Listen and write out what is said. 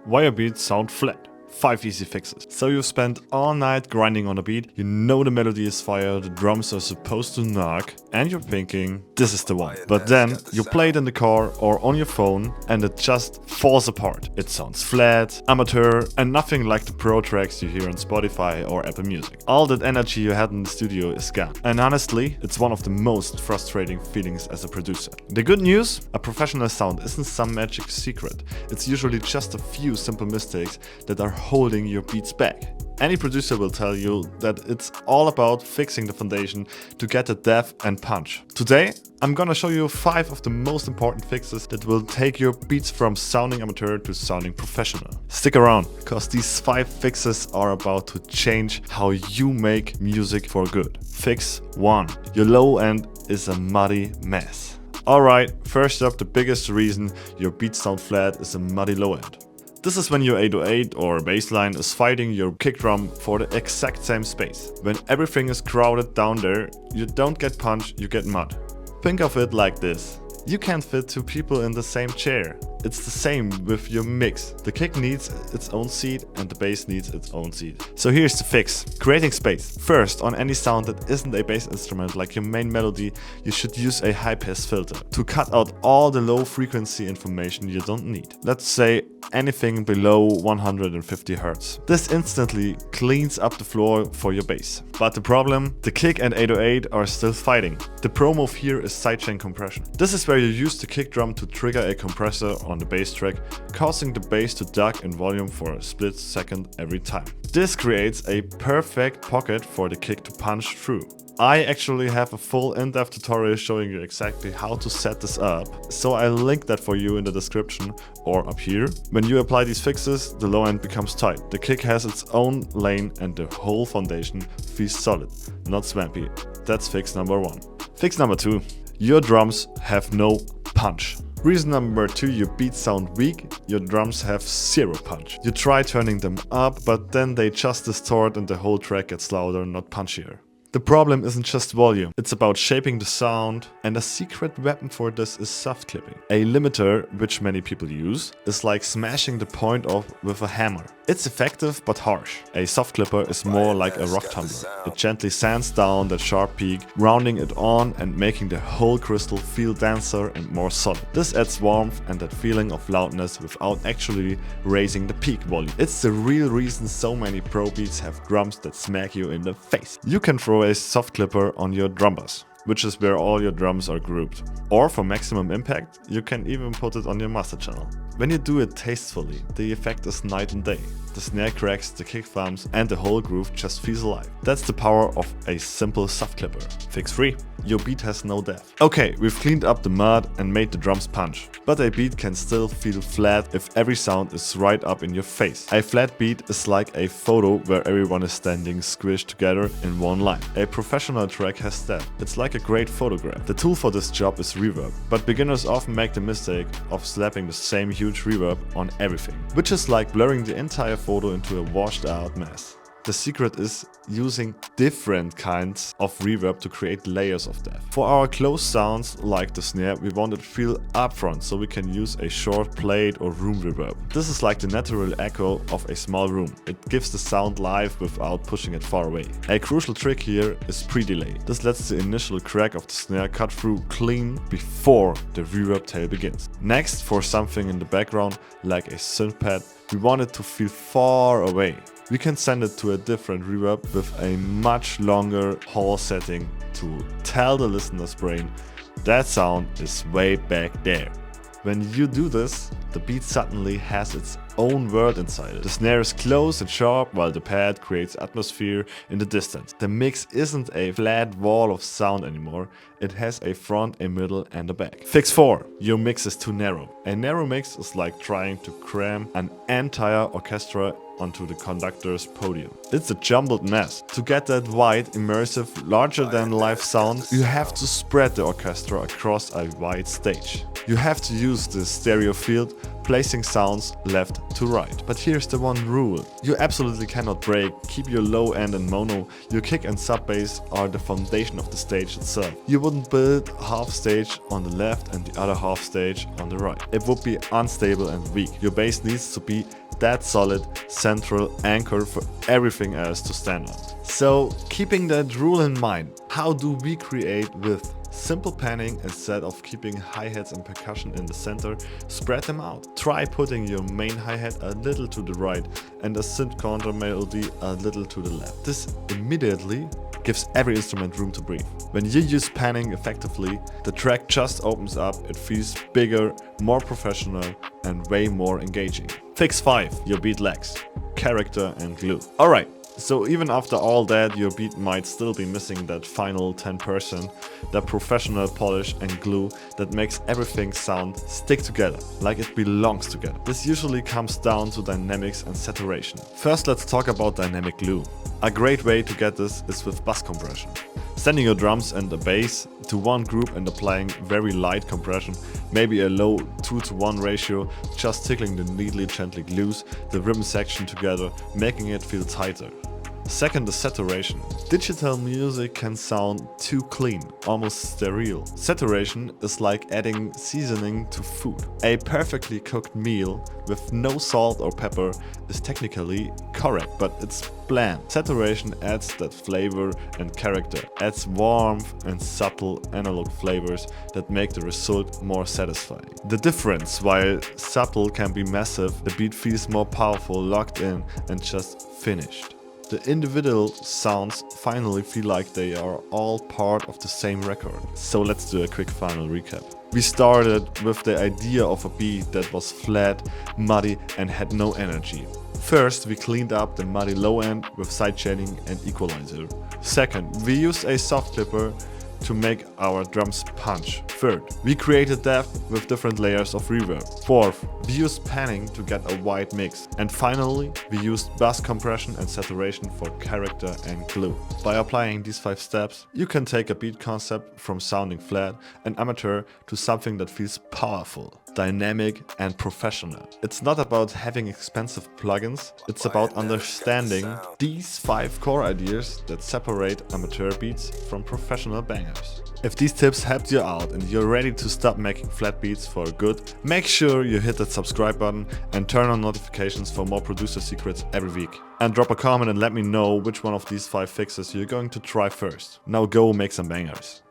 Why your beats sound flat. 5 easy fixes. So you spent all night grinding on a beat, you know the melody is fire, the drums are supposed to knock, and you're thinking, this is the one. But then you play it in the car or on your phone and it just falls apart. It sounds flat, amateur, and nothing like the pro tracks you hear on Spotify or Apple Music. All that energy you had in the studio is gone. And honestly, it's one of the most frustrating feelings as a producer. The good news? A professional sound isn't some magic secret. It's usually just a few simple mistakes that are holding your beats back. Any producer will tell you that it's all about fixing the foundation to get the depth and punch. Today, I'm gonna show you 5 of the most important fixes that will take your beats from sounding amateur to sounding professional. Stick around, because these 5 fixes are about to change how you make music for good. Fix 1. Your low end is a muddy mess. Alright, first up, the biggest reason your beats sound flat is a muddy low end. This is when your 808 or bass line is fighting your kick drum for the exact same space. When everything is crowded down there, you don't get punch, you get mud. Think of it like this. You can't fit 2 people in the same chair. It's the same with your mix. The kick needs its own seat and the bass needs its own seat. So here's the fix. Creating space. First, on any sound that isn't a bass instrument like your main melody, you should use a high-pass filter to cut out all the low-frequency information you don't need. Let's say anything below 150 Hz. This instantly cleans up the floor for your bass. But the problem? The kick and 808 are still fighting. The pro move here is sidechain compression. This is where you use the kick drum to trigger a compressor on the bass track, causing the bass to duck in volume for a split second every time. This creates a perfect pocket for the kick to punch through. I actually have a full in-depth tutorial showing you exactly how to set this up, so I'll link that for you in the description or up here. When you apply these fixes, the low end becomes tight. The kick has its own lane and the whole foundation feels solid, not swampy. That's fix number 1. Fix number 2. Your drums have no punch. Reason number 2, your beats sound weak, your drums have 0 punch. You try turning them up, but then they just distort and the whole track gets louder, not punchier. The problem isn't just volume, it's about shaping the sound, and a secret weapon for this is soft clipping. A limiter, which many people use, is like smashing the point off with a hammer. It's effective but harsh. A soft clipper is more like a rock tumbler. It gently sands down that sharp peak, rounding it on and making the whole crystal feel denser and more solid. This adds warmth and that feeling of loudness without actually raising the peak volume. It's the real reason so many pro beats have drums that smack you in the face. You can throw a soft clipper on your drum bus, which is where all your drums are grouped. Or for maximum impact, you can even put it on your master channel. When you do it tastefully, the effect is night and day. The snare cracks, the kick thumps, and the whole groove just feels alive. That's the power of a simple soft clipper. Fix 3. Your beat has no depth. Okay, we've cleaned up the mud and made the drums punch. But a beat can still feel flat if every sound is right up in your face. A flat beat is like a photo where everyone is standing squished together in one line. A professional track has depth. It's like a great photograph. The tool for this job is reverb, but beginners often make the mistake of slapping the same huge reverb on everything, which is like blurring the entire photo into a washed out mess. The secret is using different kinds of reverb to create layers of depth. For our close sounds like the snare, we want it to feel upfront, so we can use a short plate or room reverb. This is like the natural echo of a small room. It gives the sound live without pushing it far away. A crucial trick here is pre-delay. This lets the initial crack of the snare cut through clean before the reverb tail begins. Next, for something in the background like a synth pad, we want it to feel far away. We can send it to a different reverb with a much longer Hall setting to tell the listener's brain that sound is way back there. When you do this, the beat suddenly has its own world inside it. The snare is close and sharp while the pad creates atmosphere in the distance. The mix isn't a flat wall of sound anymore, it has a front, a middle and a back. Fix 4. Your mix is too narrow. A narrow mix is like trying to cram an entire orchestra onto the conductor's podium. It's a jumbled mess. To get that wide, immersive, larger than life sound, you have to spread the orchestra across a wide stage. You have to use the stereo field, placing sounds left to right. But here's the one rule. You absolutely cannot break, keep your low end in mono. Your kick and sub bass are the foundation of the stage itself. You wouldn't build half stage on the left and the other half stage on the right. It would be unstable and weak. Your bass needs to be that solid central anchor for everything else to stand on. So keeping that rule in mind, how do we create with simple panning? Instead of keeping hi-hats and percussion in the center, spread them out. Try putting your main hi-hat a little to the right and a synth counter melody a little to the left. This immediately gives every instrument room to breathe. When you use panning effectively, the track just opens up, it feels bigger, more professional and way more engaging. Fix 5. Your beat lacks character and glue. Alright, so even after all that, your beat might still be missing that final 10%, that professional polish and glue that makes everything stick together, like it belongs together. This usually comes down to dynamics and saturation. First, let's talk about dynamic glue. A great way to get this is with bass compression. Sending your drums and the bass to one group and applying very light compression, maybe a low 2:1 ratio, just tickling the needle gently glues the rhythm section together, making it feel tighter. Second is saturation. Digital music can sound too clean, almost sterile. Saturation is like adding seasoning to food. A perfectly cooked meal with no salt or pepper is technically correct, but it's bland. Saturation adds that flavor and character, adds warmth and subtle analog flavors that make the result more satisfying. The difference, while subtle, can be massive. The beat feels more powerful, locked in and just finished. The individual sounds finally feel like they are all part of the same record. So let's do a quick final recap. We started with the idea of a beat that was flat, muddy and had no energy. First, we cleaned up the muddy low end with sidechaining and equalizer. Second, we used a soft clipper to make our drums punch. Third, we created depth with different layers of reverb. Fourth, we used panning to get a wide mix. And finally, we used bass compression and saturation for character and glue. By applying these 5 steps, you can take a beat concept from sounding flat and amateur to something that feels powerful, dynamic and professional. It's not about having expensive plugins, it's about understanding these 5 core ideas that separate amateur beats from professional bangers. If these tips helped you out and you're ready to stop making flat beats for good, make sure you hit that subscribe button and turn on notifications for more producer secrets every week. And drop a comment and let me know which one of these 5 fixes you're going to try first. Now go make some bangers.